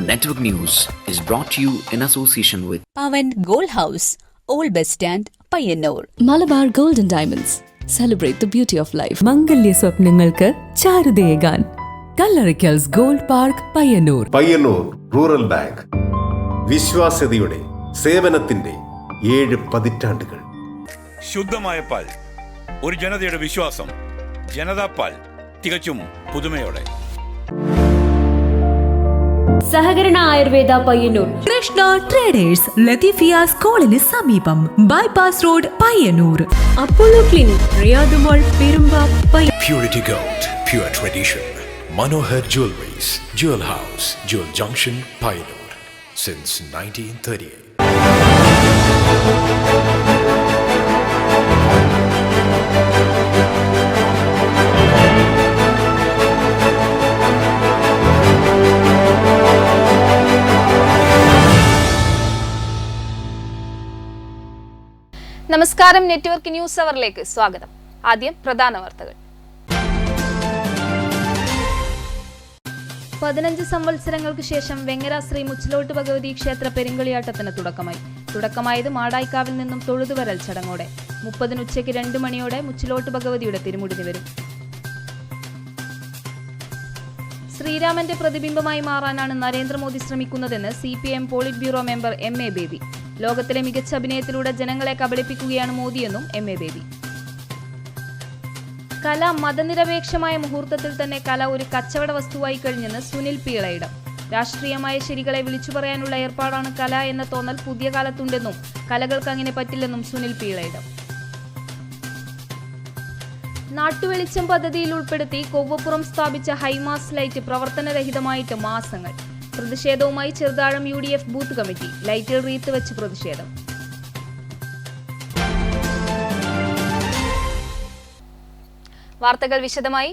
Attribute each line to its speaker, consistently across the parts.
Speaker 1: Network News is brought to you in association with
Speaker 2: Pavan Gold House, Old Bus Stand, Payyanur.
Speaker 3: Malabar Gold and Diamonds. Celebrate the beauty of life. മംഗല്യ സ്വപ്നങ്ങൾക്ക് ചാരുതയേകാൻ Kallarikkals gold park Payyanur.
Speaker 4: Payyanur rural bank വിശ്വാസ്യതയുടെ സേവനത്തിന്റെ 7 പതിറ്റാണ്ടുകൾ.
Speaker 5: ശുദ്ധമായ പാൽ, ഒരു ജനതയുടെ വിശ്വാസം. ജനതാ പാൽ, തികച്ചും പുതുമയോടെ.
Speaker 6: സഹകരണ ആയുർവേദ പയ്യന്നൂർ.
Speaker 3: കൃഷ്ണ ട്രേഡേഴ്സ്, ലത്തീഫിയ സ്കൂളിന് സമീപം, bypass road Payyanur.
Speaker 6: Apollo clinic, Riyadh mall, Perumba.
Speaker 7: Purity Gold, pure tradition. Manohar Jewelries, Jewel House, Jewel Junction, Payyanur, since 1938.
Speaker 8: നമസ്കാരം. നെറ്റ്വർക്ക് ന്യൂസ് അവറിലേക്ക് സ്വാഗതം. ആദ്യം പ്രധാന വാർത്തകൾ. 15 സംവത്സരങ്ങൾക്ക് ശേഷം വെങ്ങര ശ്രീ മുച്ചിലോട്ട് ഭഗവതി ക്ഷേത്ര പെരുങ്കളിയാട്ടത്തിന് തുടക്കമായത് മാടായിക്കാവിൽ നിന്നും തൊഴുതുവരൽ ചടങ്ങോടെ. 30 ഉച്ചയ്ക്ക് 2 മണിയോടെ മുച്ചിലോട്ട് ഭഗവതിയുടെ തിരുമുടി നിവരും. ശ്രീരാമന്റെ പ്രതിബിംബമായി മാറാനാണ് നരേന്ദ്രമോദി ശ്രമിക്കുന്നതെന്ന് CPM polit bureau member MA Baby. ലോകത്തിലെ മികച്ച അഭിനയത്തിലൂടെ ജനങ്ങളെ കബളിപ്പിക്കുകയാണ് മോദിയെന്നും MA ബേബി. കല മതനിരപേക്ഷമായ മുഹൂർത്തത്തിൽ തന്നെ കല ഒരു കച്ചവട വസ്തുവായി കഴിഞ്ഞെന്ന് സുനിൽ പി ഇളയിടം. രാഷ്ട്രീയമായ ശരികളെ വിളിച്ചു പറയാനുള്ള ഏർപ്പാടാണ് കല എന്ന തോന്നൽ പുതിയ കാലത്തുണ്ടെന്നും കലകൾക്ക് അങ്ങനെ പറ്റില്ലെന്നും സുനിൽ പി ഇളയിടം. നാട്ടുവെളിച്ചം പദ്ധതിയിൽ ഉൾപ്പെടുത്തി കൊവ്വപ്പുറം സ്ഥാപിച്ച ഹൈമാസ് ലൈറ്റ് പ്രവർത്തനരഹിതമായിട്ട് മാസങ്ങൾ. പ്രതിഷേധവുമായി ചെറുതാഴം UDF ബൂത്ത് കമ്മിറ്റി. ലൈറ്റിൽ റീത്ത് വെച്ച് പ്രതിഷേധം. വാർത്തകൾ വിശദമായി.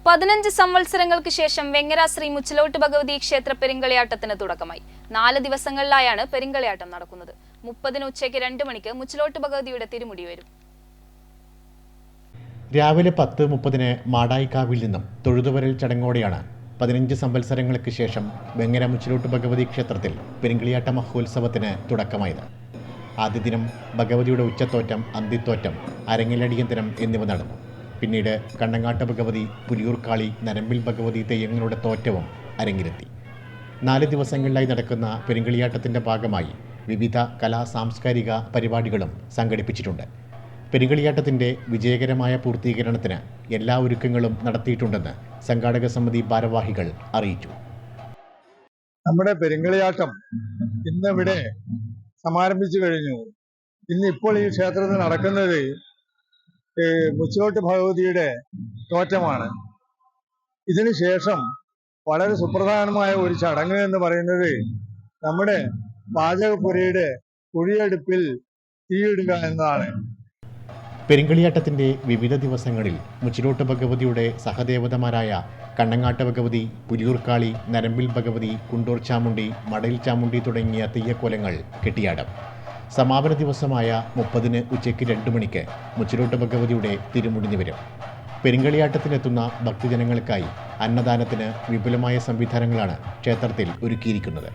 Speaker 8: 15 സംവത്സരങ്ങൾക്ക് ശേഷം വെങ്ങര ശ്രീ മുച്ചിലോട്ട് ഭഗവതി ക്ഷേത്ര പെരുങ്കളിയാട്ടത്തിന് തുടക്കമായി. 4 ദിവസങ്ങളിലായാണ് പെരുങ്കളിയാട്ടം നടക്കുന്നത്. 30 ഉച്ചയ്ക്ക് 2 മണിക്ക് മുച്ചിലോട്ട് ഭഗവതിയുടെ തിരുമുടി വരും.
Speaker 9: രാവിലെ 10:30 മാടായിക്കാവിൽ നിന്നും തൊഴുതുവരൽ ചടങ്ങോടെയാണ് 15 സംവത്സരങ്ങൾക്ക് ശേഷം വെങ്ങര മുച്ചിലോട്ട് ഭഗവതി ക്ഷേത്രത്തിൽ പെരുങ്കളിയാട്ട മഹോത്സവത്തിന് തുടക്കമായത്. ആദ്യ ദിനം ഭഗവതിയുടെ ഉച്ചത്തോറ്റം, അന്തിത്തോറ്റം, അരങ്ങിലടിയന്തരം എന്നിവ നടന്നു. പിന്നീട് കണ്ണങ്ങാട്ട് ഭഗവതി, പുലിയൂർക്കാളി, നരമ്പിൽ ഭഗവതി തെയ്യങ്ങളുടെ തോറ്റവും അരങ്ങിലെത്തി. 4 ദിവസങ്ങളിലായി നടക്കുന്ന പെരുങ്കളിയാട്ടത്തിൻ്റെ ഭാഗമായി വിവിധ സാംസ്കാരിക പരിപാടികളും സംഘടിപ്പിച്ചിട്ടുണ്ട്. പെരുങ്കളിയാട്ടത്തിൻ്റെ വിജയകരമായ പൂർത്തീകരണത്തിന് എല്ലാ ഒരുക്കങ്ങളും നടത്തിയിട്ടുണ്ടെന്ന് സംഘാടക സമിതി ഭാരവാഹികൾ അറിയിച്ചു.
Speaker 10: നമ്മുടെ പെരുങ്കളിയാട്ടം ഇന്നിവിടെ സമാരംഭിച്ചു കഴിഞ്ഞു. ഇന്നിപ്പോൾ ഈ ക്ഷേത്രത്തിൽ നടക്കുന്നത് മുച്ചിലോട്ട് ഭഗവതിയുടെ തോറ്റമാണ്. ഇതിനു ശേഷം വളരെ സുപ്രധാനമായ ഒരു ചടങ്ങ് എന്ന് പറയുന്നത് നമ്മുടെ പാചകപ്പുരയുടെ കുഴിയെടുപ്പിൽ തീയിടുക എന്നതാണ്.
Speaker 9: പെരുങ്കളിയാട്ടത്തിൻ്റെ വിവിധ ദിവസങ്ങളിൽ മുച്ചിലോട്ട് ഭഗവതിയുടെ സഹദേവതമാരായ കണ്ണങ്ങാട്ട് ഭഗവതി, പുലിയൂർക്കാളി, നരമ്പിൽ ഭഗവതി, കുണ്ടൂർ ചാമുണ്ടി, മടയിൽ ചാമുണ്ടി തുടങ്ങിയ തെയ്യക്കോലങ്ങൾ കെട്ടിയാടും. സമാപന ദിവസമായ 30 ഉച്ചയ്ക്ക് 2 മണിക്ക് മുച്ചിലോട്ട് ഭഗവതിയുടെ തിരുമുടി നിവരും. പെരുങ്കളിയാട്ടത്തിനെത്തുന്ന ഭക്തജനങ്ങൾക്കായി അന്നദാനത്തിന് വിപുലമായ സംവിധാനങ്ങളാണ് ക്ഷേത്രത്തിൽ ഒരുക്കിയിരിക്കുന്നത്.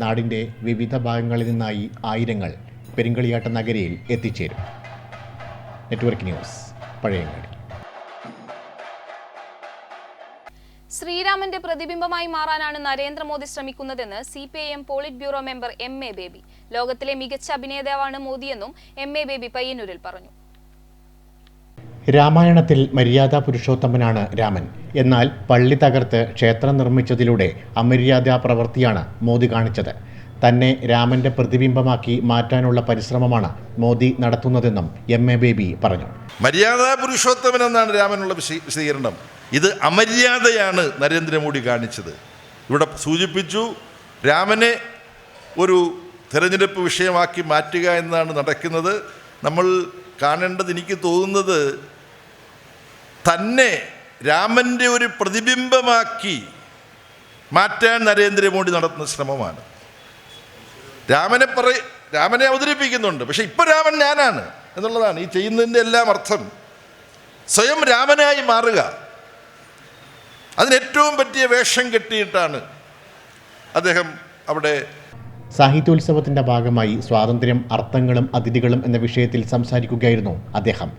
Speaker 9: നാടിൻ്റെ വിവിധ ഭാഗങ്ങളിൽ നിന്നായി ആയിരങ്ങൾ പെരുങ്കളിയാട്ട നഗരിയിൽ എത്തിച്ചേരും. Network news, Pazhayangadi.
Speaker 8: ശ്രീരാമന്റെ പ്രതിബിംബമായി മാറാനാണ് നരേന്ദ്രമോദി ശ്രമിക്കുന്നതെന്ന് CPIM polit bureau member MA Baby. ലോകത്തിലെ മികച്ച അഭിനേതാവാണ് മോദിയെന്നും MA ബേബി പയ്യന്നൂരിൽ പറഞ്ഞു.
Speaker 9: രാമായണത്തിൽ മര്യാദാ പുരുഷോത്തമനാണ് രാമൻ. എന്നാൽ പള്ളി തകർത്ത് ക്ഷേത്രം നിർമ്മിച്ചതിലൂടെ അമര്യാദാ പ്രവൃത്തിയാണ് മോദി കാണിച്ചത്. തന്നെ രാമന്റെ പ്രതിബിംബമാക്കി മാറ്റാനുള്ള പരിശ്രമമാണ് മോദി നടത്തുന്നതെന്നും MA ബേബി പറഞ്ഞു.
Speaker 11: മര്യാദാ പുരുഷോത്തമൻ എന്നാണ് രാമനുള്ള വിശദീകരണം. ഇത് അമര്യാദയാണ് നരേന്ദ്രമോദി കാണിച്ചത്. ഇവിടെ സൂചിപ്പിച്ചു, രാമനെ ഒരു തെരഞ്ഞെടുപ്പ് വിഷയമാക്കി മാറ്റുക എന്നാണ് നടക്കുന്നത്. നമ്മൾ കാണേണ്ടത്, എനിക്ക് തോന്നുന്നത്, തന്നെ രാമൻ്റെ ഒരു പ്രതിബിംബമാക്കി മാറ്റാൻ നരേന്ദ്രമോദി നടത്തുന്ന ശ്രമമാണ്. രാമനെ അവതരിപ്പിക്കുന്നുണ്ട്, പക്ഷെ ഇപ്പം രാമൻ ഞാനാണ് എന്നുള്ളതാണ് ഈ ചെയ്യുന്നതിൻ്റെ എല്ലാം അർത്ഥം. സ്വയം രാമനായി മാറുക, അതിനേറ്റവും പറ്റിയ വേഷം കെട്ടിയിട്ടാണ് അദ്ദേഹം അവിടെ.
Speaker 9: സാഹിത്യോത്സവത്തിന്റെ ഭാഗമായി സ്വാതന്ത്ര്യം, അർത്ഥങ്ങളും അതിഥികളും എന്ന വിഷയത്തിൽ സംസാരിക്കുകയായിരുന്നു അദ്ദേഹം.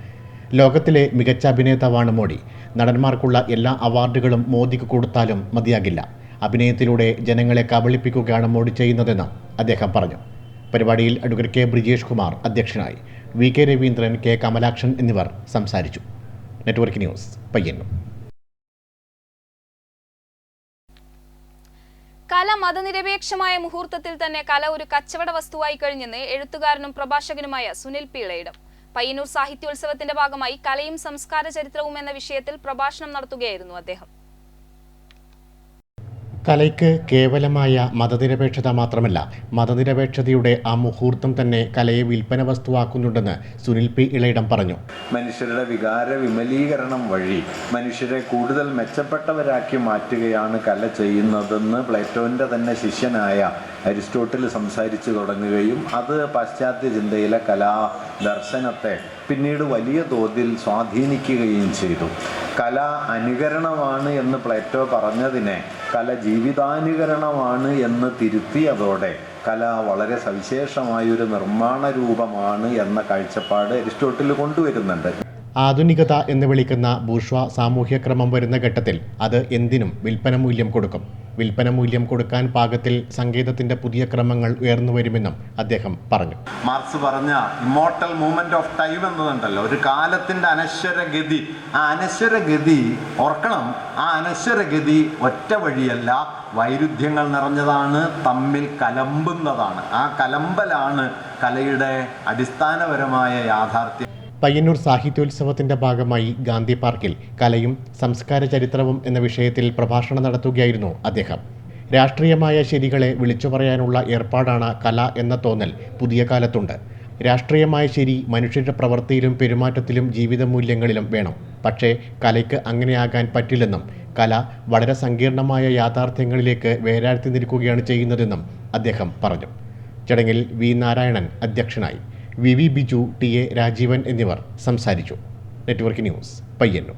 Speaker 9: ലോകത്തിലെ മികച്ച അഭിനേതാവാണ് മോഡി. നടന്മാർക്കുള്ള എല്ലാ അവാർഡുകളും മോദിക്ക് കൊടുത്താലും മതിയാകില്ല. അഭിനയത്തിലൂടെ ജനങ്ങളെ കബളിപ്പിക്കുകയാണ് മോഡി ചെയ്യുന്നതെന്ന് അദ്ദേഹം പറഞ്ഞു. പരിപാടിയിൽ അഡ്വക്കേറ്റ് കെ ബ്രിജേഷ് കുമാർ അധ്യക്ഷനായി. V K Raveendran, K Kamalakshan എന്നിവർ സംസാരിച്ചു. Network news, Payyanur.
Speaker 8: കല മതനിരപേക്ഷമായ മുഹൂർത്തത്തിൽ തന്നെ കല ഒരു കച്ചവട വസ്തുവായി കഴിഞ്ഞെന്ന് എഴുത്തുകാരനും പ്രഭാഷകനുമായ സുനിൽ പീളയിടം. പയ്യന്നൂർ സാഹിത്യോത്സവത്തിന്റെ ഭാഗമായി കലയും സംസ്കാര ചരിത്രവും എന്ന വിഷയത്തിൽ പ്രഭാഷണം നടത്തുകയായിരുന്നു അദ്ദേഹം.
Speaker 9: കലയ്ക്ക് കേവലമായ മതനിരപേക്ഷത മാത്രമല്ല, മതനിരപേക്ഷതയുടെ ആ മുഹൂർത്തം തന്നെ കലയെ വിൽപ്പന വസ്തുവാക്കുന്നുണ്ടെന്ന് സുനിൽ പി ഇളയിടം പറഞ്ഞു.
Speaker 12: മനുഷ്യരുടെ വികാര വിമലീകരണം വഴി മനുഷ്യരെ കൂടുതൽ മെച്ചപ്പെട്ടവരാക്കി മാറ്റുകയാണ് കല ചെയ്യുന്നതെന്ന് പ്ലേറ്റോന്റെ തന്നെ ശിഷ്യനായ അരിസ്റ്റോട്ടിൽ സംസാരിച്ചു തുടങ്ങുകയും അത് പാശ്ചാത്യ ചിന്തയിലെ കലാദർശനത്തെ പിന്നീട് വലിയ തോതിൽ സ്വാധീനിക്കുകയും ചെയ്തു. കല അനുകരണമാണ് എന്ന് പ്ലേറ്റോ പറഞ്ഞതിനെ കല ജീവിതാനുകരണമാണ് എന്ന് തിരുത്തിയതോടെ കല വളരെ സവിശേഷമായൊരു നിർമ്മാണ രൂപമാണ് എന്ന കാഴ്ചപ്പാട് അരിസ്റ്റോട്ടിൽ കൊണ്ടുവരുന്നുണ്ട്.
Speaker 9: ആധുനികത എന്ന് വിളിക്കുന്ന ബൂർഷ്വാ സാമൂഹ്യക്രമം വരുന്ന ഘട്ടത്തിൽ അത് എന്തിനും വിൽപ്പന മൂല്യം കൊടുക്കും. വിൽപ്പന മൂല്യം കൊടുക്കാൻ പാകത്തിൽ സംഗീതത്തിന്റെ പുതിയ ക്രമങ്ങൾ ഉയർന്നു വരുമെന്നും അദ്ദേഹം പറഞ്ഞു.
Speaker 12: മാർക്സ് പറഞ്ഞ ഇമ്മോർട്ടൽ മൂവ്മെന്റ് ഓഫ് ടൈം എന്നതുണ്ടല്ലോ, ഒരു കാലത്തിന്റെ അനശ്വരഗതി. ആ അനശ്വരഗതി ഓർക്കണം, ആ അനശ്വരഗതി ഒറ്റ വഴിയല്ല, വൈരുദ്ധ്യങ്ങൾ നിറഞ്ഞതാണ്, തമ്മിൽ കലമ്പുന്നതാണ്. ആ കലമ്പലാണ് കലയുടെ അടിസ്ഥാനപരമായ യാഥാർത്ഥ്യം.
Speaker 9: പയ്യന്നൂർ സാഹിത്യോത്സവത്തിന്റെ ഭാഗമായി ഗാന്ധി പാർക്കിൽ കലയും സംസ്കാര ചരിത്രവും എന്ന വിഷയത്തിൽ പ്രഭാഷണം നടത്തുകയായിരുന്നു അദ്ദേഹം. രാഷ്ട്രീയമായ ശരികളെ വിളിച്ചു പറയാനുള്ള ഏർപ്പാടാണ് കല എന്ന തോന്നൽ പുതിയ കാലത്തുണ്ട്. രാഷ്ട്രീയമായ ശരി മനുഷ്യരുടെ പ്രവൃത്തിയിലും പെരുമാറ്റത്തിലും ജീവിത മൂല്യങ്ങളിലും വേണം. പക്ഷേ കലയ്ക്ക് അങ്ങനെയാകാൻ പറ്റില്ലെന്നും കല വളരെ സങ്കീർണമായ യാഥാർത്ഥ്യങ്ങളിലേക്ക് വേരാഴ്ത്തി നിൽക്കുകയാണ് ചെയ്യുന്നതെന്നും അദ്ദേഹം പറഞ്ഞു. ചടങ്ങിൽ വി നാരായണൻ അധ്യക്ഷനായി. V V Biju, T A Rajeevan എന്നിവർ സംസാരിച്ചു. Network news, Payyanur.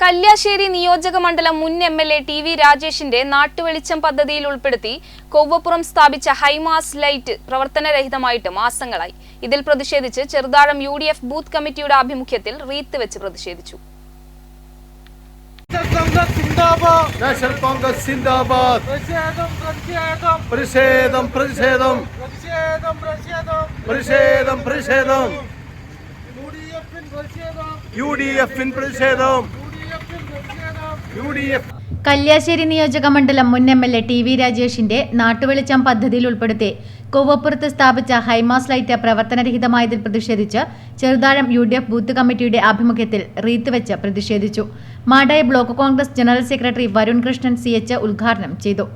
Speaker 8: കല്യാശ്ശേരി നിയോജക മണ്ഡലം മുൻ MLA ടി വി രാജേഷിന്റെ നാട്ടുവെളിച്ചം പദ്ധതിയിൽ ഉൾപ്പെടുത്തി കൊവ്വപ്പുറം സ്ഥാപിച്ച ഹൈമാസ് ലൈറ്റ് പ്രവർത്തനരഹിതമായിട്ട് മാസങ്ങളായി. ഇതിൽ പ്രതിഷേധിച്ച് ചെറുതാഴം UDF ബൂത്ത് കമ്മിറ്റിയുടെ ആഭിമുഖ്യത്തിൽ റീത്ത് വെച്ച് പ്രതിഷേധിച്ചു.
Speaker 13: കല്യാശ്ശേരി നിയോജക മണ്ഡലം മുൻ MLA ടി വി രാജേഷിന്റെ നാട്ടുവെളിച്ചം പദ്ധതിയിൽ ഉൾപ്പെടുത്തി കൊവ്വപ്പുറത്ത് സ്ഥാപിച്ച ഹൈമാസ് ലൈറ്റ് പ്രവർത്തനരഹിതമായതിൽ പ്രതിഷേധിച്ച് ചെറുതാഴം UDF ബൂത്ത് കമ്മിറ്റിയുടെ ആഭിമുഖ്യത്തിൽ റീത്ത് വെച്ച് പ്രതിഷേധിച്ചു. Madayi block Congress general secretary Varun Krishnan CH ഉദ്ഘാടനം ചെയ്തു.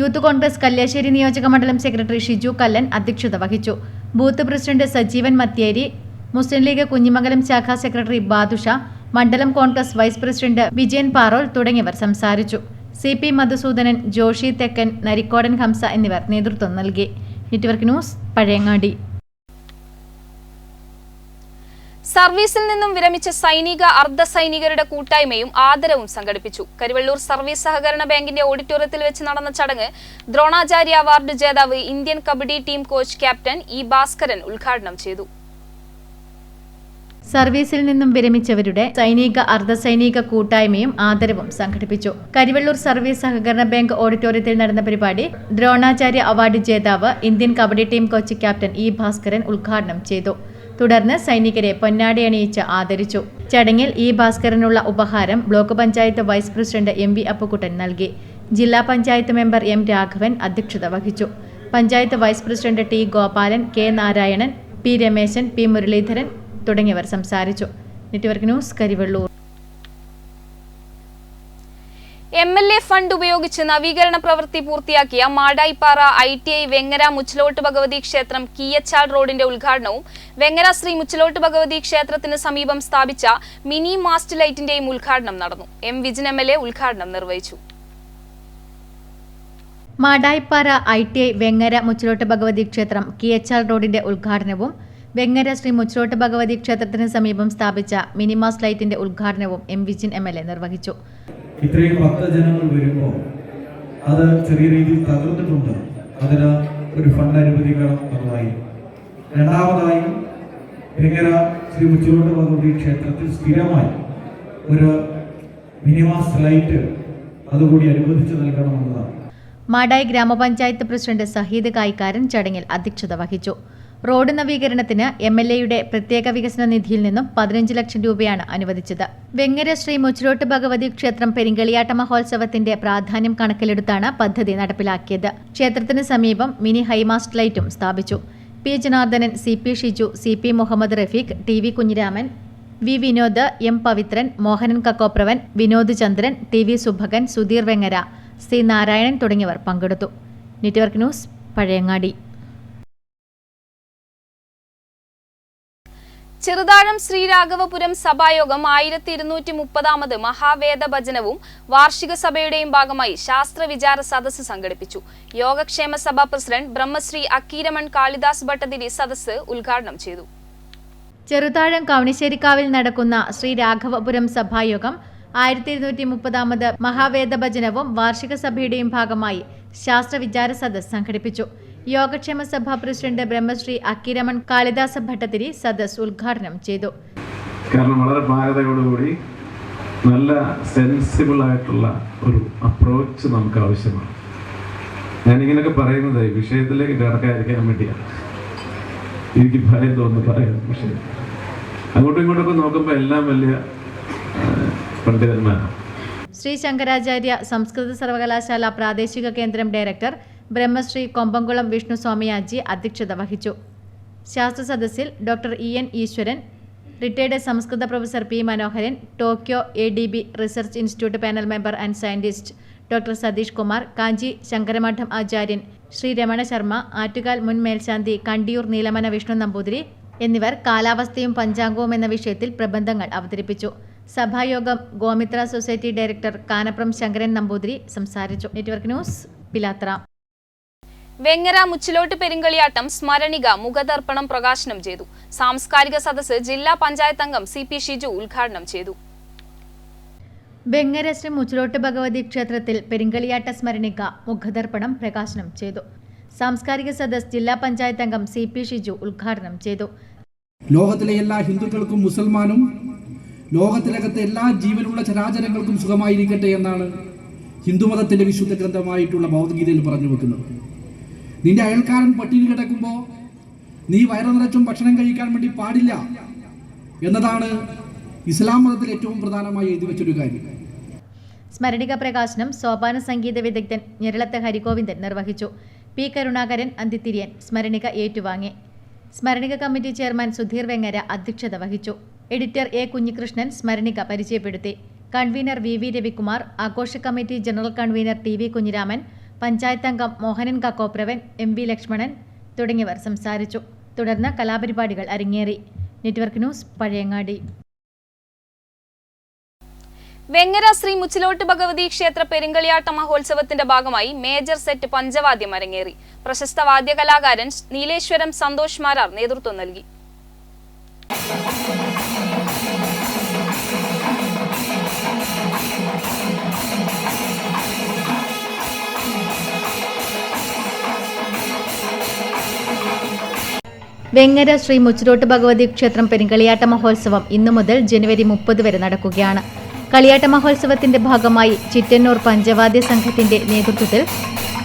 Speaker 13: യൂത്ത് കോൺഗ്രസ് കല്യാശ്ശേരി നിയോജക മണ്ഡലം സെക്രട്ടറി ഷിജു കല്ലൻ അധ്യക്ഷത വഹിച്ചു. ബൂത്ത് പ്രസിഡന്റ് സജീവൻ മത്തേരി, മുസ്ലിം ലീഗ് കുഞ്ഞിമംഗലം ശാഖാ സെക്രട്ടറി ബാദുഷ, മണ്ഡലം കോൺഗ്രസ് വൈസ് പ്രസിഡന്റ് വിജയൻ പാറോൾ തുടങ്ങിയവർ സംസാരിച്ചു. CP മധുസൂദനൻ, ജോഷി തെക്കൻ, നരിക്കോടൻ ഹംസ എന്നിവർ നേതൃത്വം നൽകി. Network news, Pazhayangadi.
Speaker 8: സർവീസിൽ നിന്നും വിരമിച്ച സൈനിക അർദ്ധ സൈനികരുടെ കൂട്ടായ്മയും ആദരവും സംഘടിപ്പിച്ചു. കരിവെള്ളൂർ സർവീസ് സഹകരണ ബാങ്കിന്റെ ഓഡിറ്റോറിയത്തിൽ വെച്ച് നടന്ന ചടങ്ങ് ദ്രോണാചാര്യ അവാർഡ് ജേതാവ് Indian kabaddi team coach captain E Bhaskaran ഉദ്ഘാടനം ചെയ്തു.
Speaker 13: സർവീസിൽ നിന്നും വിരമിച്ചവരുടെ സൈനിക അർദ്ധസൈനിക കൂട്ടായ്മയും ആദരവും സംഘടിപ്പിച്ചു. കരിവെള്ളൂർ സർവീസ് സഹകരണ ബാങ്ക് ഓഡിറ്റോറിയത്തിൽ നടന്ന പരിപാടി ദ്രോണാചാര്യ അവാർഡ് ജേതാവ് Indian kabaddi team coach captain E Bhaskaran ഉദ്ഘാടനം ചെയ്തു. തുടർന്ന് സൈനികരെ പൊന്നാടി അണിയിച്ച് ആദരിച്ചു. ചടങ്ങിൽ E ഭാസ്കരനുള്ള ഉപഹാരം block panchayat vice president MV Appukuttan നൽകി. ജില്ലാ പഞ്ചായത്ത് മെമ്പർ M രാഘവൻ അധ്യക്ഷത വഹിച്ചു. Panchayat vice president T Gopalan, K Narayanan, P Rameshan, P Muraleedharan തുടങ്ങിയവർ സംസാരിച്ചു. Network news, Karivellur.
Speaker 8: MLA fund ഉപയോഗിച്ച് നവീകരണ പ്രവൃത്തി പൂർത്തിയാക്കിയ മാടായിപ്പാറ ITI വെങ്ങര മുച്ചിലോട്ട് ഭഗവതി ക്ഷേത്രം കീയച്ചാൽ റോഡിന്റെ ഉദ്ഘാടനവും വെങ്ങര ശ്രീ മുച്ചിലോട്ട് ഭഗവതി ക്ഷേത്രത്തിന് സമീപം സ്ഥാപിച്ച മിനി മാസ്റ്റ് ലൈറ്റിന്റെയും ഉദ്ഘാടനം നടന്നു. M വിജിൻ MLA ഉദ്ഘാടനം നിർവഹിച്ചു.
Speaker 13: മാടായിപ്പാറ ITI വെങ്ങര മുച്ചിലോട്ട് ഭഗവതി ക്ഷേത്രം കീയച്ചാൽ റോഡിന്റെ ഉദ്ഘാടനവും വെങ്ങര ശ്രീ മുച്ചിലോട്ട് ഭഗവതി ക്ഷേത്രത്തിന് സമീപം സ്ഥാപിച്ച മിനിമാസ് ലൈറ്റിന്റെ ഉദ്ഘാടനവും എം വിജിൻ MLA നിർവഹിച്ചു.
Speaker 14: ഇത്രയും ഭക്തജനങ്ങൾ വരുമ്പോൾ അത് ചെറിയ രീതിയിൽ തകർന്നിട്ടുണ്ട്. അതിന് ഒരു ഫണ്ട് അനുവദിക്കണം എന്നതായി. രണ്ടാമതായി വെങ്ങര ശ്രീ മുച്ചിലോട്ട് ഭഗവതി ക്ഷേത്രത്തിൽ സ്ഥിരമായി ഒരു മിനിമാസ് ലൈറ്റ് അതുകൂടി അനുവദിച്ചു നൽകണമെന്നതാണ്.
Speaker 13: മാടായി ഗ്രാമപഞ്ചായത്ത് പ്രസിഡന്റ് സഹീദ് കായിക്കാരൻ ചടങ്ങിൽ അധ്യക്ഷത വഹിച്ചു. റോഡ് നവീകരണത്തിന് MLAയുടെ പ്രത്യേക വികസന നിധിയിൽ നിന്നും 15 ലക്ഷം രൂപയാണ് അനുവദിച്ചത്. വെങ്ങര ശ്രീ മുച്ചിലോട്ട് ഭഗവതി ക്ഷേത്രം പെരിങ്കളിയാട്ട മഹോത്സവത്തിന്റെ പ്രാധാന്യം കണക്കിലെടുത്താണ് പദ്ധതി നടപ്പിലാക്കിയത്. ക്ഷേത്രത്തിന് സമീപം മിനി ഹൈമാസ്റ്റ് ലൈറ്റും സ്ഥാപിച്ചു. P. Janardhanan, CP Shiju, CP Muhammad Rafeeq, TV Kunhiraman, V. Vinod, M. Pavithran, Mohanan Kakkopravan, Vinod ചന്ദ്രൻ, TV സുഭകൻ, സുധീർ വെങ്ങര, C. നാരായണൻ തുടങ്ങിയവർ പങ്കെടുത്തു. Network news, Pazhayangadi.
Speaker 8: ചെറുതാഴം ശ്രീരാഘവപുരം സഭായോഗം 1230 മഹാവേദ ഭജനവും വാർഷിക സഭയുടെയും ഭാഗമായി ശാസ്ത്രവിചാര സദസ്സ് സംഘടിപ്പിച്ചു. യോഗക്ഷേമ സഭ പ്രസിഡന്റ് ബ്രഹ്മശ്രീ അക്കീരമൺ കാളിദാസ് ഭട്ടതിരി സദസ്സ് ഉദ്ഘാടനം ചെയ്തു.
Speaker 13: ചെറുതാഴം കവണിശ്ശേരിക്കാവിൽ നടക്കുന്ന ശ്രീരാഘവപുരം സഭായോഗം 1230 മഹാവേദ ഭജനവും വാർഷിക സഭയുടെയും ഭാഗമായി ശാസ്ത്രവിചാര സദസ്സ് സംഘടിപ്പിച്ചു. യോഗക്ഷേമ സഭ പ്രസിഡന്റ് ബ്രഹ്മശ്രീ അക്കീരമൺ കാളിദാസ ഭട്ടതിരി സദസ്സ് ഉദ്ഘാടനം ചെയ്തു.
Speaker 14: കാരണം വളരെ പാകതയോടുകൂടി നല്ല സെൻസിബിൾ ആയിട്ടുള്ള ഒരു അപ്രോച്ച് നമുക്ക് ആവശ്യമാണ്. ഞാനിങ്ങനെയൊക്കെ പറയുന്നത് വിഷയത്തിലേക്ക് കടക്കാതിരിക്കാൻ വേണ്ടിയാണ്. എനിക്ക് ഭയം തോന്നുന്നു പറയാം. പക്ഷേ അങ്ങോട്ടും ഇങ്ങോട്ടൊക്കെ നോക്കുമ്പോൾ എല്ലാം വലിയ പണ്ഡിതന്മാരാണ്.
Speaker 13: ശ്രീ ശങ്കരാചാര്യ സംസ്കൃത സർവകലാശാല പ്രാദേശിക കേന്ദ്രം ഡയറക്ടർ ബ്രഹ്മശ്രീ കൊമ്പംകുളം വിഷ്ണു സ്വാമിയാജി അധ്യക്ഷത വഹിച്ചു. ശാസ്ത്ര സദസ്സിൽ doctor EN Easwaran, retired Sanskrit professor P. Manoharan, Tokyo ADB research institute panel member and scientist doctor Satheesh Kumar, Kanchi Sankaramadam ആചാര്യൻ ശ്രീ രമണ ശർമ്മ, ആറ്റുകാൽ മുൻ മേൽശാന്തി കണ്ടിയൂർ നീലമന വിഷ്ണു നമ്പൂതിരി എന്നിവർ കാലാവസ്ഥയും പഞ്ചാംഗവും എന്ന വിഷയത്തിൽ പ്രബന്ധങ്ങൾ അവതരിപ്പിച്ചു. സഭായോഗം ഗോമിത്ര സൊസൈറ്റി ഡയറക്ടർ കാനപ്രം ശങ്കരൻ നമ്പൂതിരി സംസാരിച്ചു. Network news, Pilathara.
Speaker 8: വെങ്ങര മുച്ചിലോട്ട് പെരിങ്കളിയാട്ടം സ്മരണിക മുഖദർപ്പണം പ്രകാശനം ചെയ്തു. സാംസ്കാരിക സദസ്സ് ജില്ലാ പഞ്ചായത്ത് അംഗം CP ഷിജു ഉദ്ഘാടനം ചെയ്തു.
Speaker 13: വെങ്ങര ശ്രീ മുച്ചിലോട്ട് ഭഗവതി ക്ഷേത്രത്തിൽ പെരിങ്കളിയാട്ട സ്മരണിക മുഖദർപ്പണം പ്രകാശനം ചെയ്തു. സാംസ്കാരിക സദസ്സ് ജില്ലാ പഞ്ചായത്ത് അംഗം CP ഷിജു ഉദ്ഘാടനം ചെയ്തു.
Speaker 14: ലോകത്തിലെ എല്ലാ ഹിന്ദുക്കൾക്കും മുസൽമാനും ലോകത്തിലകത്തെ എല്ലാ ജീവനുള്ള ചരാചരങ്ങൾക്കും സുഖമായിരിക്കട്ടെ എന്നാണ് ഹിന്ദുമതത്തിന്റെ വിശുദ്ധ ഗ്രന്ഥമായിട്ടുള്ള ഭഗവത്ഗീതയിൽ പറഞ്ഞു വെക്കുന്നത്. നിന്റെ അയൽക്കാരൻ പട്ടിണി കിടക്കുമ്പോൾ നീ വയറു നിറച്ചും ഭക്ഷണം കഴിക്കാൻ വേണ്ടി പാടില്ല എന്നതാണ് ഇസ്ലാം മതത്തിൽ ഏറ്റവും പ്രധാനമായി എഴുതി വെച്ചൊരു കാര്യം.
Speaker 13: സ്മരണിക പ്രകാശനം സോപാന സംഗീത വിദഗ്ധൻ ഞെരളത്ത് ഹരിഗോവിന്ദൻ നിർവഹിച്ചു. P. കരുണാകരൻ അന്തിത്തിരിയൻ സ്മരണിക ഏറ്റുവാങ്ങി. സ്മരണിക കമ്മിറ്റി ചെയർമാൻ സുധീർ വെങ്ങര അധ്യക്ഷത വഹിച്ചു. Editor A. കുഞ്ഞികൃഷ്ണൻ സ്മരണിക പരിചയപ്പെടുത്തി. കൺവീനർ VV രവികുമാർ, ആഘോഷ committee general convener TV Kunhiraman, panchayat അംഗം മോഹനൻ കക്കോപ്രവൻ, MV ലക്ഷ്മണൻ തുടങ്ങിയവർ സംസാരിച്ചു. തുടർന്ന് കലാപരിപാടികൾ അരങ്ങേറി. Network news, Pazhayangadi.
Speaker 8: വെങ്ങര ശ്രീ മുച്ചിലോട്ട് ഭഗവതി ക്ഷേത്ര പെരിങ്കളിയാട്ട മഹോത്സവത്തിന്റെ ഭാഗമായി മേജർ സെറ്റ് പഞ്ചവാദ്യം അരങ്ങേറി. പ്രശസ്ത വാദ്യകലാകാരൻ നീലേശ്വരം സന്തോഷ് മാരാർ നേതൃത്വം നൽകി.
Speaker 13: വെങ്ങര ശ്രീ മുച്ചിലോട്ട് ഭഗവതി ക്ഷേത്രം പെരിങ്കളിയാട്ട മഹോത്സവം ഇന്നു മുതൽ ജനുവരി 30 വരെ നടക്കുകയാണ്. കളിയാട്ട മഹോത്സവത്തിന്റെ ഭാഗമായി ചിറ്റന്നൂർ പഞ്ചവാദ്യ സംഘത്തിന്റെ നേതൃത്വത്തിൽ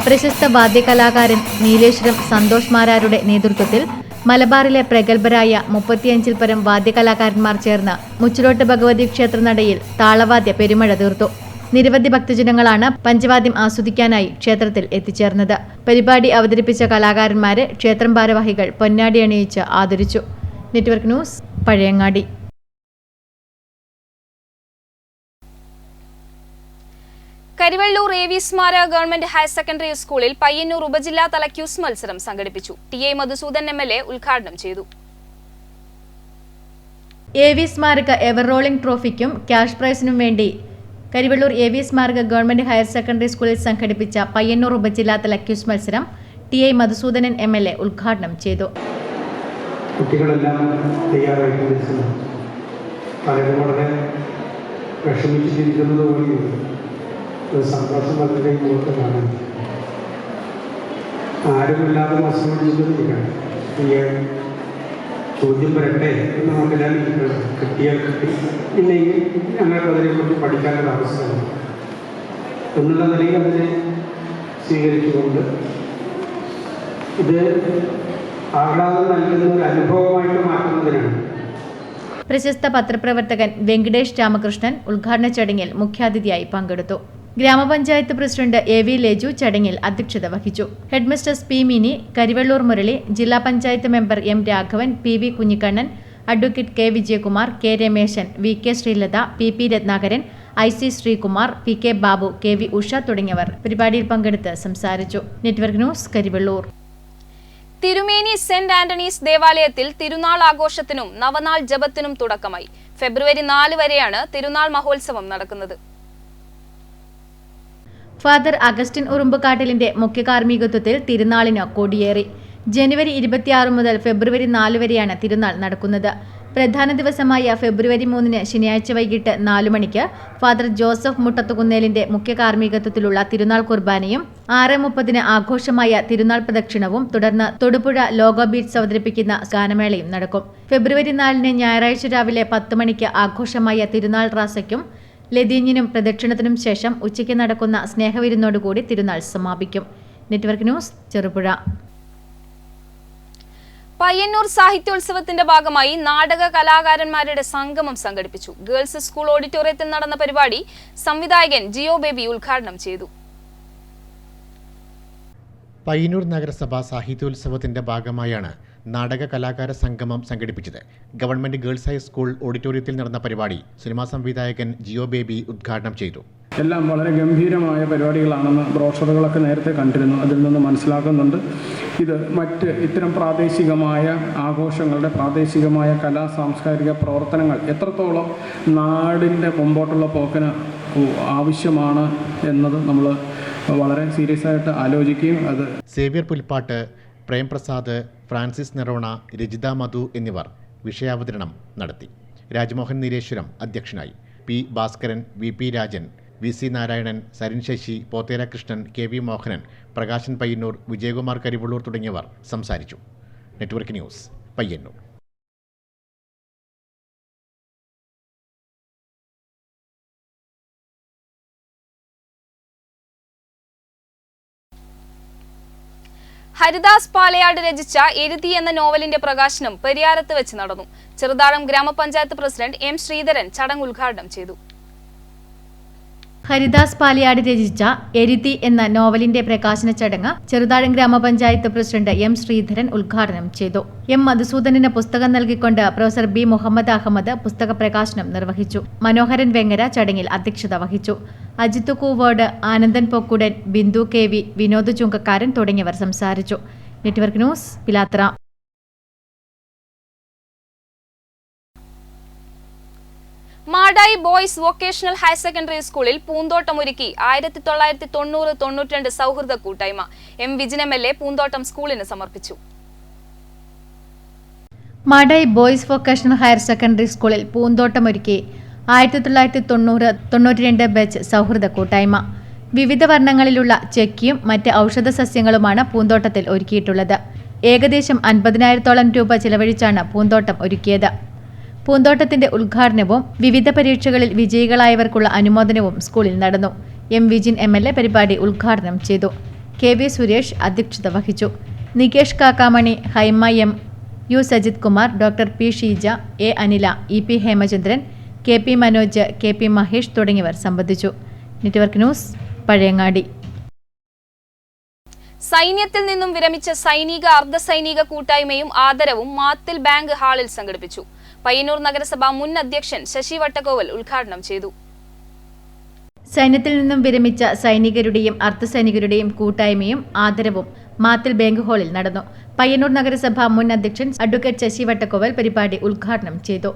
Speaker 13: പ്രശസ്ത വാദ്യകലാകാരൻ നീലേശ്വരം സന്തോഷ് മാരാരുടെ നേതൃത്വത്തിൽ മലബാറിലെ പ്രഗത്ഭരായ 35-ൽ പരം വാദ്യകലാകാരന്മാർ ചേർന്ന് മുച്ചിലോട്ട് ഭഗവതി ക്ഷേത്രനടയിൽ താളവാദ്യ പെരുമഴ തീർത്തു. നിരവധി ഭക്തജനങ്ങളാണ് പഞ്ചവാദ്യം ആസ്വദിക്കാനായി ക്ഷേത്രത്തിൽ എത്തിച്ചേർന്നത്. പരിപാടി അവതരിപ്പിച്ച കലാകാരന്മാരെ ക്ഷേത്രം ഭാരവാഹികൾ പൊന്നാടി അണിയിച്ച് ആദരിച്ചു. Network news, Pazhayangadi.
Speaker 8: Karivellur AV സ്മാരക ഗവൺമെന്റ് ഹയർ സെക്കൻഡറി സ്കൂളിൽ പയ്യന്നൂർ ഉപജില്ലാതല ക്യൂസ് മത്സരം സംഘടിപ്പിച്ചു. TA മധുസൂദൻ MLA ഉദ്ഘാടനം ചെയ്തു.
Speaker 13: AV സ്മാരക എവർ റോളിംഗ് ട്രോഫിക്കും ക്യാഷ് പ്രൈസിനും വേണ്ടി കരിവെള്ളൂർ AV സ്മാരക ഗവൺമെന്റ് ഹയർ സെക്കൻഡറി സ്കൂളിൽ സംഘടിപ്പിച്ച പയ്യന്നൂർ ഉപജില്ലാതല ക്യൂസ് മത്സരം TA മധുസൂദനൻ MLA ഉദ്ഘാടനം ചെയ്തു.
Speaker 15: കുട്ടികളെല്ലാം തയ്യാറായിട്ട് നിൽക്കുന്നു. പലരും വളരെ വിഷമിച്ചിരിക്കുന്നത് പോലെയുണ്ട്. ഒരു സന്തോഷം വളരെ മുഖത്ത് കാണാൻ ആരുമില്ലാതെ മത്സരിച്ചിരിക്കുകയാണ്. ഈ ചോദ്യം വരട്ടെ എന്ന് നമുക്കെല്ലാം കിട്ടിയാൽ കിട്ടി, ഇല്ലെങ്കിൽ ഞങ്ങൾക്ക് അതിനെക്കുറിച്ച് പഠിക്കാനൊരു അവസരമാണ് എന്നുള്ള നിലയിൽ അതിനെ സ്വീകരിച്ചുകൊണ്ട് ഇത് ആഹ്ലാദം നൽകുന്ന ഒരു അനുഭവമായിട്ട് മാറ്റുന്നതിനാണ്.
Speaker 13: പ്രശസ്ത പത്രപ്രവർത്തകൻ വെങ്കടേഷ് രാമകൃഷ്ണൻ ഉദ്ഘാടന ചടങ്ങിൽ മുഖ്യാതിഥിയായി പങ്കെടുത്തു. ഗ്രാമപഞ്ചായത്ത് പ്രസിഡന്റ് എ വി ലേജു ചടങ്ങിൽ അധ്യക്ഷത വഹിച്ചു. ഹെഡ്മിസ്ട്രസ് പി മിനി, കരിവെള്ളൂർ മുരളി, ജില്ലാ panchayat member M Raghavan, P V Kunhikannan, advocate K Vijayakumar, K Rameshan, V K Sreelatha, P P Rathnakaran, I C Sreekumar, P K Babu, K V Usha തുടങ്ങിയവർ പരിപാടിയിൽ പങ്കെടുത്ത് സംസാരിച്ചു. Network news, Karivellur.
Speaker 8: തിരുമേനി സെന്റ് ആന്റണീസ് ദേവാലയത്തിൽ തിരുനാൾ ആഘോഷത്തിനും നവനാൾ ജപത്തിനും തുടക്കമായി. ഫെബ്രുവരി 4 വരെയാണ് തിരുനാൾ മഹോത്സവം നടക്കുന്നത്.
Speaker 13: ഫാദർ അഗസ്റ്റിൻ ഉറുമ്പുകാട്ടിലിന്റെ മുഖ്യ കാർമ്മികത്വത്തിൽ തിരുനാളിന് കൊടിയേറി. ജനുവരി 26 മുതൽ ഫെബ്രുവരി 4 വരെയാണ് തിരുനാൾ നടക്കുന്നത്. പ്രധാന ദിവസമായ ഫെബ്രുവരി 3 ശനിയാഴ്ച വൈകിട്ട് 4 മണിക്ക് ഫാദർ ജോസഫ് മുട്ടത്തുകുന്നേലിന്റെ മുഖ്യ കാർമ്മികത്വത്തിലുള്ള തിരുനാൾ കുർബാനയും 6:30 ആഘോഷമായ തിരുനാൾ പ്രദക്ഷിണവും തുടർന്ന് തൊടുപുഴ ലോഗോ ബീറ്റ്സ് അവതരിപ്പിക്കുന്ന ഗാനമേളയും നടക്കും. ഫെബ്രുവരി 4 ഞായറാഴ്ച രാവിലെ 10 മണിക്ക് ആഘോഷമായ തിരുനാൾ റാസയ്ക്കും ലതീഞ്ഞിനും പ്രദക്ഷിണത്തിനും ശേഷം ഉച്ചയ്ക്ക് നടക്കുന്ന സ്നേഹവിരുന്നോടുകൂടി തിരുനാൾ സമാപിക്കും. Network news, Cherupuzha.
Speaker 8: പയ്യന്നൂർ സാഹിത്യോത്സവത്തിന്റെ ഭാഗമായി നാടക കലാകാരന്മാരുടെ സംഗമം സംഘടിപ്പിച്ചു. ഗേൾസ് സ്കൂൾ ഓഡിറ്റോറിയത്തിൽ നടന്ന പരിപാടി സംവിധായകൻ ജിയോ ബേബി ഉദ്ഘാടനം ചെയ്തു.
Speaker 9: പയ്യന്നൂർ നഗരസഭ സാഹിത്യോത്സവത്തിന്റെ ഭാഗമായാണ് നാടക കലാകാര സംഗമം സംഘടിപ്പിച്ചത്. ഗവൺമെന്റ് ഗേൾസ് ഹൈസ്കൂൾ ഓഡിറ്റോറിയത്തിൽ നടന്ന പരിപാടി സിനിമാ സംവിധായകൻ ജിയോ ബേബി ഉദ്ഘാടനം ചെയ്തു.
Speaker 15: എല്ലാം വളരെ ഗംഭീരമായ പരിപാടികളാണെന്ന് ബ്രോഷറുകളൊക്കെ നേരത്തെ കണ്ടിരുന്നു. അതിൽ നിന്ന് മനസ്സിലാക്കുന്നുണ്ട് ഇത് മറ്റ് ഇത്തരം പ്രാദേശികമായ ആഘോഷങ്ങളുടെ പ്രാദേശികമായ കലാ സാംസ്കാരിക പ്രവർത്തനങ്ങൾ എത്രത്തോളം നാടിൻ്റെ മുമ്പോട്ടുള്ള പോക്കിന് ആവശ്യമാണ് എന്നത് നമ്മൾ വളരെ സീരിയസ് ആയിട്ട് ആലോചിക്കുകയും അത്
Speaker 9: Xavier Pulppattu, Premprasad, Francis Nerona, Rajitha Madhu എന്നിവർ വിഷയാവതരണം നടത്തി. രാജ്മോഹൻ നീലേശ്വരം അധ്യക്ഷനായി. P Bhaskaran, V P Rajan, V C Narayanan, Sarin Sasi, Pothera Krishnan, K V Mohanan, Prakashan Payyanur, Vijayakumar Karivellur തുടങ്ങിയവർ സംസാരിച്ചു. Network news, Payyanur.
Speaker 8: ഹരിദാസ് പാലയാട് രചിച്ച എരുതി എന്ന നോവലിന്റെ പ്രകാശനം പെരിയാരത്ത് വെച്ച് നടന്നു. ചെറുതാഴം ഗ്രാമപഞ്ചായത്ത് പ്രസിഡന്റ് എം ശ്രീധരൻ ചടങ്ങ് ഉദ്ഘാടനം ചെയ്തു.
Speaker 13: ഹരിദാസ് പാലയാട് രചിച്ച എരുതി എന്ന നോവലിന്റെ പ്രകാശന ചടങ്ങ് ചെറുതാഴം ഗ്രാമപഞ്ചായത്ത് പ്രസിഡന്റ് എം ശ്രീധരൻ ഉദ്ഘാടനം ചെയ്തു. എം മധുസൂദനന് പുസ്തകം നൽകിക്കൊണ്ട് പ്രൊഫസർ ബി മുഹമ്മദ് അഹമ്മദ് പുസ്തക പ്രകാശനം നിർവഹിച്ചു. മനോഹരൻ വെങ്ങര ചടങ്ങിൽ അധ്യക്ഷത വഹിച്ചു. അജിത്ത് കൂവോട്, ആനന്ദൻ പൊക്കുടൻ, ബിന്ദു കെ വി, വിനോദ് ചുങ്കക്കാരൻ തുടങ്ങിയവർ സംസാരിച്ചു. Network news, Pilathara.
Speaker 8: Madayi boys vocational higher secondary സ്കൂളിൽ പൂന്തോട്ടമൊരുക്കി 1990-92 സൗഹൃദ കൂട്ടായ്മ. എം വിജിൻ MLA പൂന്തോട്ടം സ്കൂളിന് സമർപ്പിച്ചു.
Speaker 13: Madayi boys vocational higher secondary സ്കൂളിൽ പൂന്തോട്ടമൊരുക്കി 1990-92 ബാച്ച് സൗഹൃദ കൂട്ടായ്മ. വിവിധ വർണ്ണങ്ങളിലുള്ള ചെക്കിയും മറ്റ് ഔഷധ സസ്യങ്ങളുമാണ് പൂന്തോട്ടത്തിൽ ഒരുക്കിയിട്ടുള്ളത്. ഏകദേശം 50,000-ഓളം രൂപ ചിലവഴിച്ചാണ് പൂന്തോട്ടം ഒരുക്കിയത്. പൂന്തോട്ടത്തിന്റെ ഉദ്ഘാടനവും വിവിധ പരീക്ഷകളിൽ വിജയികളായവർക്കുള്ള അനുമോദനവും സ്കൂളിൽ നടന്നു. എം വിജിൻ MLA പരിപാടി ഉദ്ഘാടനം ചെയ്തു. കെ വി സുരേഷ് അധ്യക്ഷത വഹിച്ചു. Nikesh Kakkamani, Haima M, U Sajith Kumar, doctor P Sheeja, A Anila, E P Hemachandran, K P Manoj, K P Mahesh തുടങ്ങിയവർ സംബന്ധിച്ചു. Network news, Pazhayangadi.
Speaker 8: സൈന്യത്തിൽ നിന്നും വിരമിച്ച സൈനിക അർദ്ധസൈനിക കൂട്ടായ്മയും ആദരവും മാത്തിൽ ബാങ്ക് ഹാളിൽ സംഘടിപ്പിച്ചു. പയ്യന്നൂർ നഗരസഭ മുൻ അധ്യക്ഷൻ ശശി വട്ടക്കോവൽ ഉദ്ഘാടനം ചെയ്തു.
Speaker 13: സൈന്യത്തിൽ നിന്നും വിരമിച്ച സൈനികരുടെയും അർദ്ധസൈനികരുടെയും കൂട്ടായ്മയും ആദരവും മാത്തിൽ ബാങ്ക് ഹാളിൽ നടന്നു. പയ്യന്നൂർ നഗരസഭ മുൻ അധ്യക്ഷൻ അഡ്വക്കേറ്റ് ശശി വട്ടക്കോവൽ പരിപാടി ഉദ്ഘാടനം ചെയ്തു.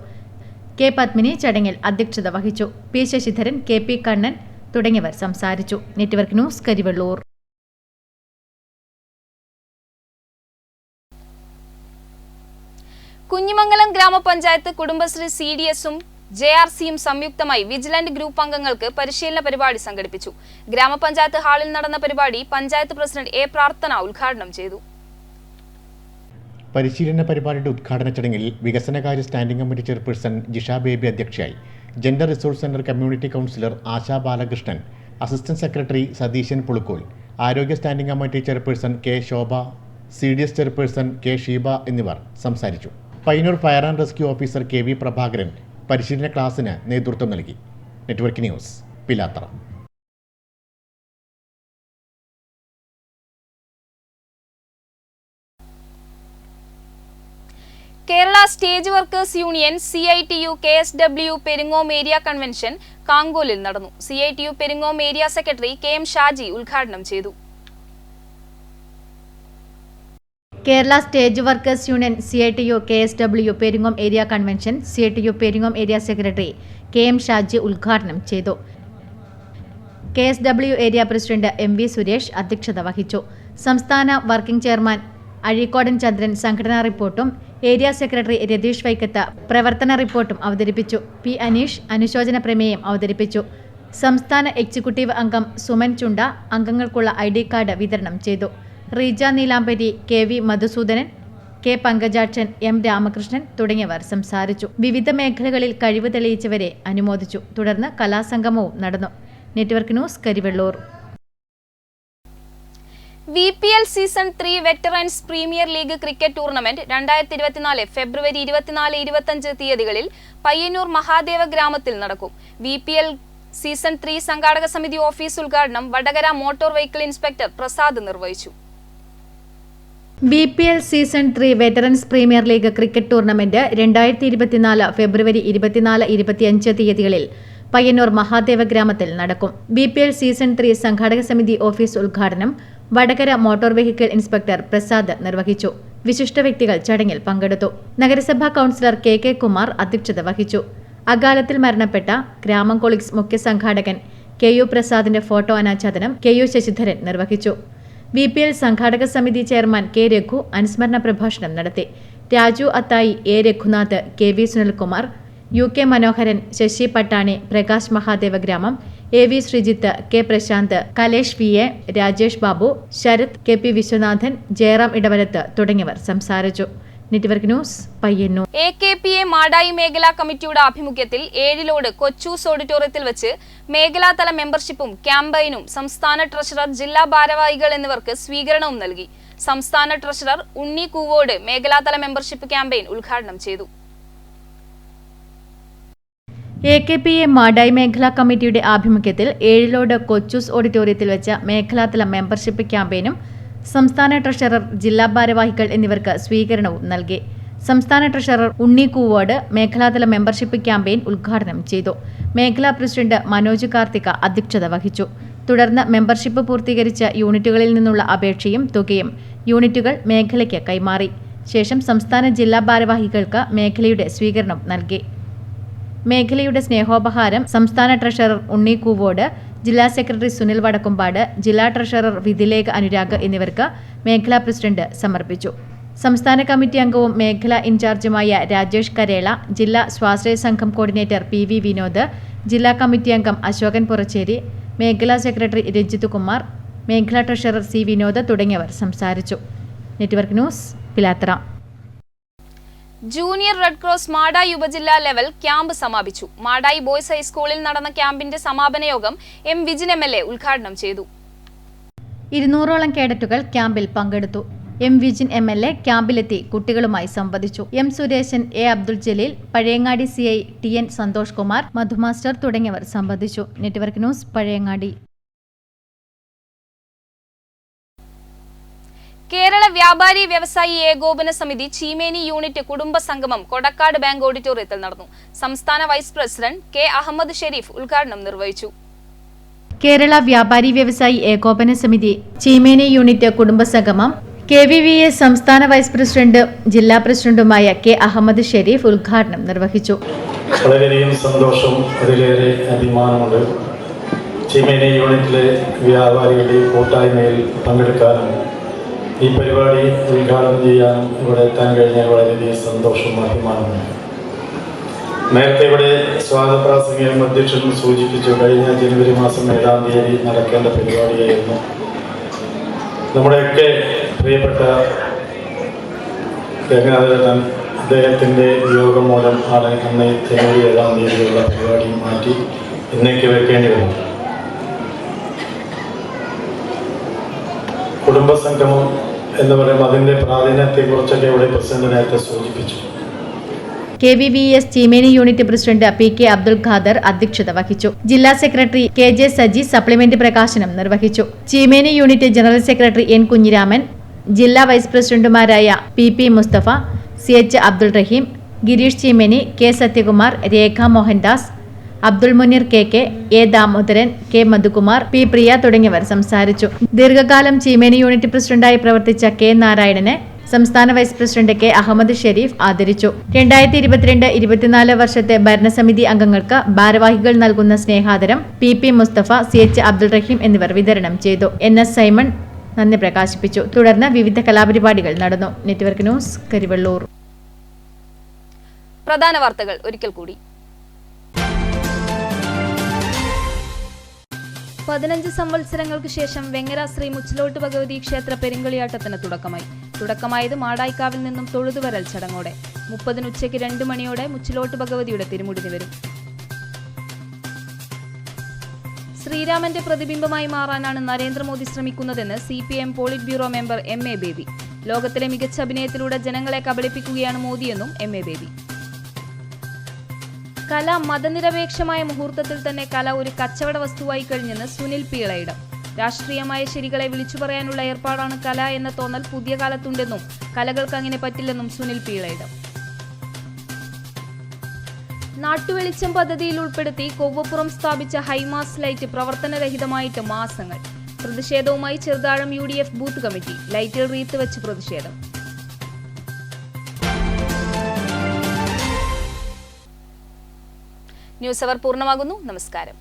Speaker 13: കെ പത്മിനി ചടങ്ങിൽ അധ്യക്ഷത വഹിച്ചു. P Sasidharan, K P Kannan തുടങ്ങിയവർ സംസാരിച്ചു. Network news, Karivellur.
Speaker 8: കുഞ്ഞിമംഗലം ഗ്രാമപഞ്ചായത്ത് കുടുംബശ്രീ CDSഉം JRCയും സംയുക്തമായി വിജിലന്റ് ഗ്രൂപ്പ് അംഗങ്ങൾക്ക് പരിശീലന പരിപാടി സംഘടിപ്പിച്ചു. ഗ്രാമപഞ്ചായത്ത് ഹാളിൽ നടന്ന പരിപാടി പഞ്ചായത്ത് പ്രസിഡന്റ് A. പ്രാർത്ഥന ഉദ്ഘാടനം ചെയ്തു.
Speaker 9: പരിശീലന പരിപാടിയുടെ ഉദ്ഘാടന ചടങ്ങിൽ വികസനകാര്യ standing committee chairperson Jisha Baby അധ്യക്ഷയായി. Gender resource centre community councillor Asha Balakrishnan, assistant secretary Satheesan Pulukkol, ആരോഗ്യ standing committee chairperson K. Shobha, CDS chairperson K. Sheeba എന്നിവർ സംസാരിച്ചു. Payyanur fire and rescue officer KV Prabhakaran പരിശീലന ക്ലാസിന് നേതൃത്വം നൽകി. Network news, Pilathara.
Speaker 8: Kerala stage workers union CITU KSW Peringome area convention കാങ്കോലിൽ നടന്നു. CITU Peringome area secretary KM Shaji ഉദ്ഘാടനം ചെയ്തു.
Speaker 13: Kerala stage workers union CITU KSW Peringome area convention CITU Peringome area secretary KM Shaji ഉദ്ഘാടനം ചെയ്തു. KSW area president MV Suresh അധ്യക്ഷത വഹിച്ചു. സംസ്ഥാന വർക്കിംഗ് ചെയർമാൻ അഴീക്കോടൻ ചന്ദ്രൻ സംഘടനാ റിപ്പോർട്ടും ഏരിയ സെക്രട്ടറി രതീഷ് വൈക്കത്ത് പ്രവർത്തന റിപ്പോർട്ടും അവതരിപ്പിച്ചു. P. അനീഷ് അനുശോചന പ്രമേയം അവതരിപ്പിച്ചു. സംസ്ഥാന എക്സിക്യൂട്ടീവ് അംഗം സുമൻ ചുണ്ട അംഗങ്ങൾക്കുള്ള ID കാർഡ് വിതരണം ചെയ്തു. റീജ നീലാംബരി, KV Madhusoodanan, K. Pankajakshan, M. Ramakrishnan തുടങ്ങിയവർ സംസാരിച്ചു. വിവിധ മേഖലകളിൽ കഴിവ് തെളിയിച്ചവരെ അനുമോദിച്ചു. തുടർന്ന് കലാസംഗമവും നടന്നു. Network news, Karivellur.
Speaker 8: VPL season 3 veterans premier league cricket tournament 2024 ഫെബ്രുവരി 24-25 തീയതികളിൽ പയ്യന്നൂർ മഹാദേവ ഗ്രാമത്തിൽ നടക്കും. VPL സീസൺ 3 സംഘാടക സമിതി ഓഫീസ് ഉദ്ഘാടനം Vadakara motor vehicle inspector Prasad നിർവഹിച്ചു.
Speaker 13: VPL season 3 veterans premier league cricket tournament 2024 ഫെബ്രുവരി 24-25 തീയതികളിൽ പയ്യന്നൂർ മഹാദേവ ഗ്രാമത്തിൽ നടക്കും. VPL സീസൺ 3 സംഘാടക സമിതി ഓഫീസ് ഉദ്ഘാടനം Vadakara motor vehicle inspector Prasad നിർവഹിച്ചു. വിശിഷ്ട വ്യക്തികൾ ചടങ്ങിൽ പങ്കെടുത്തു. നഗരസഭാ കൗൺസിലർ KK കുമാർ അധ്യക്ഷത വഹിച്ചു. അകാലത്തിൽ മരണപ്പെട്ട ഗ്രാമം കൊളീഗ്സ് മുഖ്യ സംഘാടകൻ KU പ്രസാദിന്റെ ഫോട്ടോ അനാച്ഛാദനം KU ശശിധരൻ നിർവഹിച്ചു. VPL സംഘാടക സമിതി ചെയർമാൻ K. രഘു അനുസ്മരണ പ്രഭാഷണം നടത്തി. Raju അത്തായി, A. Raghunath, KV Sunilkumar, UK മനോഹരൻ, ശശി പട്ടാണി, പ്രകാശ് മഹാദേവ ഗ്രാമം, AV Sreejith, K. Prashant, Kalesh VA, Rajesh Babu, Sarath, KP Viswanathan, Jayaram ഇടവലത്ത് തുടങ്ങിയവർ സംസാരിച്ചു. Network news, Payyanur.
Speaker 8: AKPA Madayi മേഖലാ കമ്മിറ്റിയുടെ ആഭിമുഖ്യത്തിൽ ഏഴിലോട് കൊച്ചൂസ് ഓഡിറ്റോറിയത്തിൽ വെച്ച് മേഖലാതല മെമ്പർഷിപ്പും ക്യാമ്പയിനും സംസ്ഥാന ട്രഷറർ, ജില്ലാ ഭാരവാഹികൾ എന്നിവർക്ക് സ്വീകരണവും നൽകി. സംസ്ഥാന ട്രഷറർ ഉണ്ണി കൂവോട് മേഖലാതല മെമ്പർഷിപ്പ് ക്യാമ്പയിൻ ഉദ്ഘാടനം ചെയ്തു.
Speaker 13: AKPA മാടായി മേഖലാ കമ്മിറ്റിയുടെ ആഭിമുഖ്യത്തിൽ ഏഴിലോട് കൊച്ചൂസ് ഓഡിറ്റോറിയത്തിൽ വെച്ച മേഖലാതല മെമ്പർഷിപ്പ് ക്യാമ്പയിനും സംസ്ഥാന ട്രഷറർ, ജില്ലാ ഭാരവാഹികൾ എന്നിവർക്ക് സ്വീകരണവും നൽകി. സംസ്ഥാന ട്രഷറർ ഉണ്ണി കൂവോട് മേഖലാതല മെമ്പർഷിപ്പ് ക്യാമ്പയിൻ ഉദ്ഘാടനം ചെയ്തു. മേഖലാ പ്രസിഡന്റ് മനോജ് കാർത്തിക അധ്യക്ഷത വഹിച്ചു. തുടർന്ന് മെമ്പർഷിപ്പ് പൂർത്തീകരിച്ച യൂണിറ്റുകളിൽ നിന്നുള്ള അപേക്ഷയും തുകയും യൂണിറ്റുകൾ മേഖലയ്ക്ക് കൈമാറി. ശേഷം സംസ്ഥാന ജില്ലാ ഭാരവാഹികൾക്ക് മേഖലയുടെ സ്വീകരണം നൽകി. മേഖലയുടെ സ്നേഹോപഹാരം സംസ്ഥാന ട്രഷറർ ഉണ്ണി കൂവോട്, ജില്ലാ സെക്രട്ടറി സുനിൽ വടക്കുംപാട്, ജില്ലാ ട്രഷറർ വിധിലേഖ അനുരാഗ് എന്നിവർക്ക് മേഖലാ പ്രസിഡന്റ് സമർപ്പിച്ചു. സംസ്ഥാന കമ്മിറ്റി അംഗവും മേഖലാ ഇൻചാർജുമായ രാജേഷ് കരേള, ജില്ലാ സ്വാശ്രയ സംഘം കോർഡിനേറ്റർ PV വിനോദ്, ജില്ലാ കമ്മിറ്റി അംഗം അശോകൻ പുറച്ചേരി, മേഖലാ സെക്രട്ടറി രഞ്ജിത് കുമാർ, മേഖലാ ട്രഷറർ C. വിനോദ് തുടങ്ങിയവർ സംസാരിച്ചു. Network news, Pilathara.
Speaker 8: Junior red cross Madayi ഉപജില്ലാ ലെവൽ ക്യാമ്പ് സമാപിച്ചു. മാടായി ബോയ്സ് ഹൈസ്കൂളിൽ നടന്ന ക്യാമ്പിന്റെ സമാപന യോഗം M. വിജിൻ MLA ഉദ്ഘാടനം ചെയ്തു.
Speaker 13: 200ഓളം കേഡറ്റുകൾ ക്യാമ്പിൽ പങ്കെടുത്തു. M. വിജിൻ MLA ക്യാമ്പിലെത്തി കുട്ടികളുമായി സംവദിച്ചു. M. Sureshan, A. Abdul Jaleel, Pazhayangadi CI TN Santhosh Kumar, Madhu Master തുടങ്ങിയവർ സംബന്ധിച്ചു. Network news, Pazhayangadi.
Speaker 8: കേരള വ്യാപാരി വ്യവസായി ഏകോപന സമിതി ചീമേനി യൂണിറ്റ് കുടുംബ സംഗമം കൊടക്കാട് ബാങ്ക് ഓഡിറ്റോറിയത്തിൽ നടന്നു. സംസ്ഥാന vice president K. Ahammed Shareef ഉദ്ഘാടനം നിർവഹിച്ചു.
Speaker 13: കേരള വ്യാപാരി വ്യവസായി ഏകോപന സമിതി ചീമേനി യൂണിറ്റ് കുടുംബ സംഗമം KVVA സംസ്ഥാന വൈസ് പ്രസിഡന്റ്, ജില്ലാ പ്രസിഡന്റുമായ K. അഹമ്മദ് ഷെരീഫ് ഉദ്ഘാടനം നിർവഹിച്ചു.
Speaker 16: വളരെയധികം സന്തോഷം, അതിലേറെ അഭിമാനമുണ്ട്. ചീമേനി യൂണിറ്റിലെ വ്യാപാരികളുടെ കൂട്ടായ്മയിൽ പങ്കെടുക്കാനും ഈ പരിപാടി ഉദ്ഘാടനം ചെയ്യാനും ഇവിടെ എത്താൻ കഴിഞ്ഞാൽ വളരെയധികം സന്തോഷവും അഭിമാനമുണ്ട്. നേരത്തെ ഇവിടെ സ്വാഗത പ്രാസംഗികരും അധ്യക്ഷനും സൂചിപ്പിച്ചു, കഴിഞ്ഞ ജനുവരി മാസം 7-ാം തീയതി നടക്കേണ്ട പരിപാടിയായിരുന്നു. നമ്മുടെയൊക്കെ പ്രിയപ്പെട്ട രംഗനാഥൻ അദ്ദേഹത്തിൻ്റെ വിയോഗം മൂലം ആണ് അന്ന് ജനുവരി 7-ാം തീയതിയുള്ള പരിപാടി മാറ്റി ഇന്നേക്ക് വെക്കേണ്ടി വന്നു. കുടുംബസംഗമം എന്ന് പറയുമ്പോൾ അതിൻ്റെ പ്രാധാന്യത്തെക്കുറിച്ചൊക്കെ ഇവിടെ പ്രസിഡന്റ് നേരത്തെ സൂചിപ്പിച്ചു.
Speaker 13: KVVS Cheemeni unit president PK Abdul Khader അധ്യക്ഷത വഹിച്ചു. ജില്ലാ സെക്രട്ടറി KJ സജി സപ്ലിമെന്റ് പ്രകാശനം നിർവഹിച്ചു. Cheemeni unit general secretary N Kunhiraman, ജില്ലാ വൈസ് പ്രസിഡന്റുമാരായ PP Mustafa, CH Abdul Rahim, Girish Cheemeni, K Sathyakumar, Rekha Mohandas, Abdul Muneer KK, A Damodaran, K Madhukumar, P പ്രിയ തുടങ്ങിയവർ സംസാരിച്ചു. ദീർഘകാലം ചീമേനി യൂണിറ്റ് പ്രസിഡന്റായി പ്രവർത്തിച്ച K നാരായണനെ സംസ്ഥാന vice president K Ahammed Shareef ആദരിച്ചു. 2022-24 വർഷത്തെ ഭരണസമിതി അംഗങ്ങൾക്ക് ഭാരവാഹികൾ നൽകുന്ന സ്നേഹാദരം PP മുസ്തഫ, CH അബ്ദുൾ റഹീം എന്നിവർ വിതരണം ചെയ്തു. NS സൈമൺ നന്ദി പ്രകാശിപ്പിച്ചു. തുടർന്ന് വിവിധ കലാപരിപാടികൾ നടന്നു. Network news, Karivellur.
Speaker 8: പ്രധാന വാർത്തകൾ ഒരിക്കൽ കൂടി. 15 സംവത്സരങ്ങൾക്ക് ശേഷം വെങ്ങര ശ്രീ മുച്ചിലോട്ട് ഭഗവതി ക്ഷേത്ര പെരുങ്കളിയാട്ടത്തിന് തുടക്കമായത് മാടായിക്കാവിൽ നിന്നും തൊഴുതുവരൽ ചടങ്ങോടെ. 30 ഉച്ചയ്ക്ക് 2 മണിയോടെ മുച്ചിലോട്ട് ഭഗവതിയുടെ തിരുമുടി നിവരും. ശ്രീരാമന്റെ പ്രതിബിംബമായി മാറാനാണ് നരേന്ദ്രമോദി ശ്രമിക്കുന്നതെന്ന് CPM polit bureau member MA Baby. ലോകത്തിലെ മികച്ച അഭിനയത്തിലൂടെ ജനങ്ങളെ കബളിപ്പിക്കുകയാണ് മോദിയെന്നും MA ബേബി. കല മതനിരപേക്ഷമായ മുഹൂർത്തത്തിൽ തന്നെ കല ഒരു കച്ചവട വസ്തുവായി കഴിഞ്ഞെന്ന് സുനിൽ P. ഇളയിടം. രാഷ്ട്രീയമായ ശരികളെ വിളിച്ചു പറയാനുള്ള ഏർപ്പാടാണ് കല എന്ന തോന്നൽ പുതിയ കാലത്തുണ്ടെന്നും കലകൾക്ക് അങ്ങനെ പറ്റില്ലെന്നും സുനിൽ P. ഇളയിടം. നാട്ടുവെളിച്ചം പദ്ധതിയിൽ ഉൾപ്പെടുത്തി കൊവ്വപ്പുറം സ്ഥാപിച്ച ഹൈമാസ് ലൈറ്റ് പ്രവർത്തനരഹിതമായിട്ട് മാസങ്ങൾ. പ്രതിഷേധവുമായി ചെറുതാഴം UDF ബൂത്ത് കമ്മിറ്റി. ലൈറ്റിൽ റീത്ത് വെച്ച് പ്രതിഷേധം. ന്യൂസ് അവർ പൂർണ്ണമാകുന്നു. നമസ്കാരം.